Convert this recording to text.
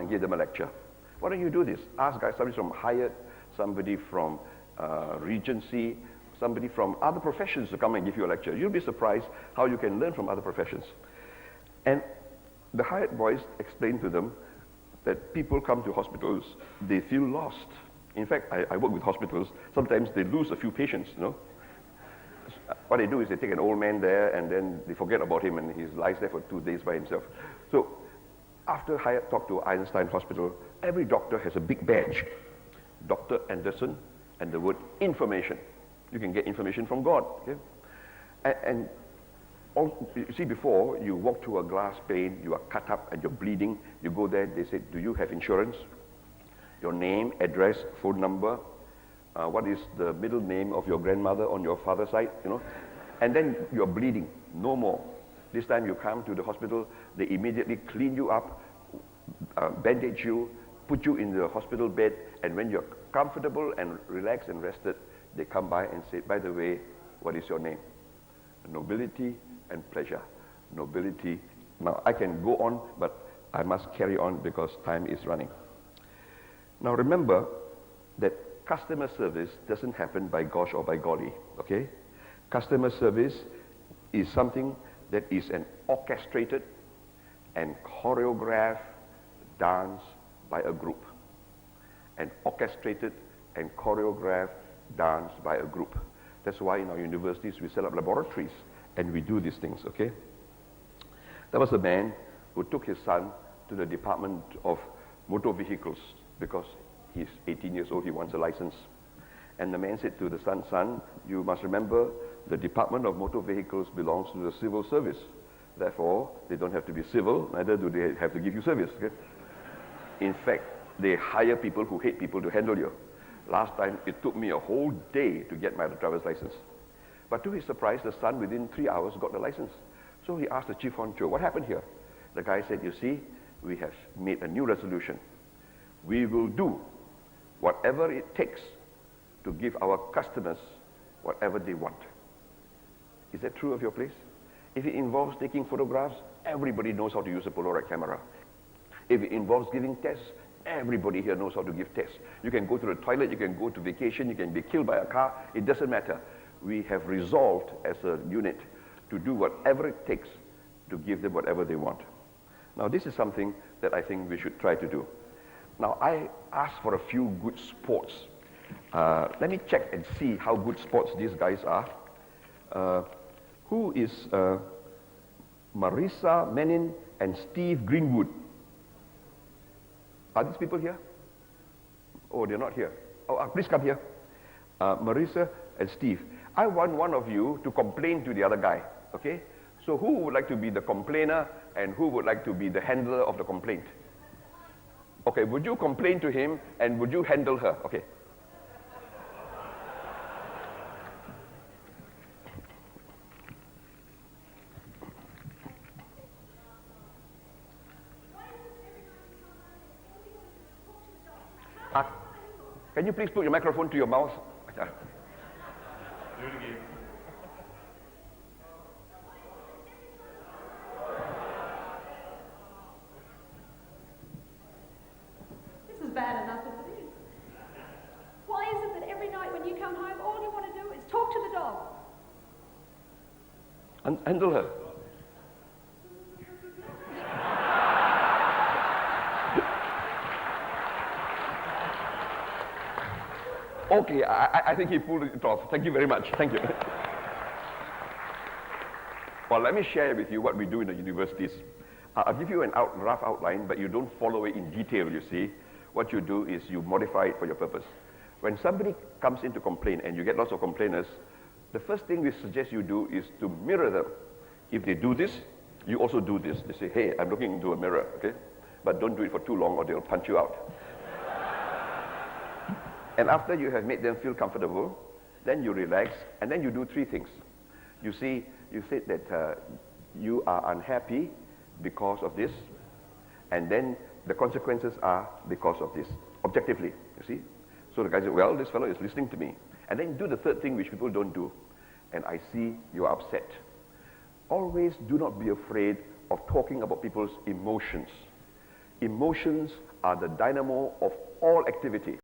and give them a lecture. Why don't you do this? Ask guys, somebody from Hyatt, somebody from Regency, somebody from other professions to come and give you a lecture. You'll be surprised how you can learn from other professions. And the Hyatt boys explained to them that people come to hospitals, they feel lost. In fact, I work with hospitals. Sometimes they lose a few patients, you know. What they do is they take an old man there and then they forget about him and he lies there for 2 days by himself. So after Hyatt talked to Einstein Hospital, every doctor has a big badge. Dr. Anderson and the word information. You can get information from God. Okay? And you see, before you walk through a glass pane, you are cut up and you're bleeding. You go there, they say, do you have insurance? Your name, address, phone number, what is the middle name of your grandmother on your father's side, you know? And then you're bleeding, no more. This time you come to the hospital, they immediately clean you up, bandage you, put you in the hospital bed, and when you're comfortable and relaxed and rested, they come by and say, by the way, what is your name? Nobility and pleasure. Nobility. Now, I can go on, but I must carry on because time is running. Now, remember that customer service doesn't happen by gosh or by golly, okay? Customer service is something that is an orchestrated and choreographed dance by a group. An orchestrated and choreographed dance by a group. That's why in our universities we set up laboratories and we do these things, okay? There was a man who took his son to the Department of Motor Vehicles because he's 18 years old, he wants a license. And the man said to the son, son, you must remember the Department of Motor Vehicles belongs to the civil service. Therefore, they don't have to be civil, neither do they have to give you service, okay? In fact, they hire people who hate people to handle you. Last time, it took me a whole day to get my driver's license. But to his surprise, the son within 3 hours got the license. So he asked the chief honcho, what happened here? The guy said, you see, we have made a new resolution. We will do whatever it takes to give our customers whatever they want. Is that true of your place? If it involves taking photographs, everybody knows how to use a Polaroid camera. If it involves giving tests, everybody here knows how to give tests. You can go to the toilet, you can go to vacation, you can be killed by a car, it doesn't matter. We have resolved as a unit to do whatever it takes to give them whatever they want. Now this is something that I think we should try to do. Now I asked for a few good sports. Let me check and see how good sports these guys are. Who is Marissa Menin and Steve Greenwood? Are these people here? Oh, they're not here. Oh, please come here. Marissa and Steve. I want one of you to complain to the other guy, okay? So who would like to be the complainer and who would like to be the handler of the complaint? Okay, would you complain to him and would you handle her? Okay. Can you please put your microphone to your mouth? Do it again. This is bad enough as it is. Why is it that every night when you come home, all you want to do is talk to the dog? Handle her. Okay, I think he pulled it off. Thank you very much. Thank you. Well, let me share with you what we do in the universities. I'll give you a rough outline, but you don't follow it in detail, you see. What you do is you modify it for your purpose. When somebody comes in to complain, and you get lots of complainers, the first thing we suggest you do is to mirror them. If they do this, you also do this. They say, hey, I'm looking into a mirror, okay? But don't do it for too long or they'll punch you out. And after you have made them feel comfortable, then you relax, and then you do three things. You see, you said that you are unhappy because of this, and then the consequences are because of this, objectively, you see. So the guy said, well, this fellow is listening to me. And then do the third thing which people don't do, and I see you're upset. Always do not be afraid of talking about people's emotions. Emotions are the dynamo of all activity.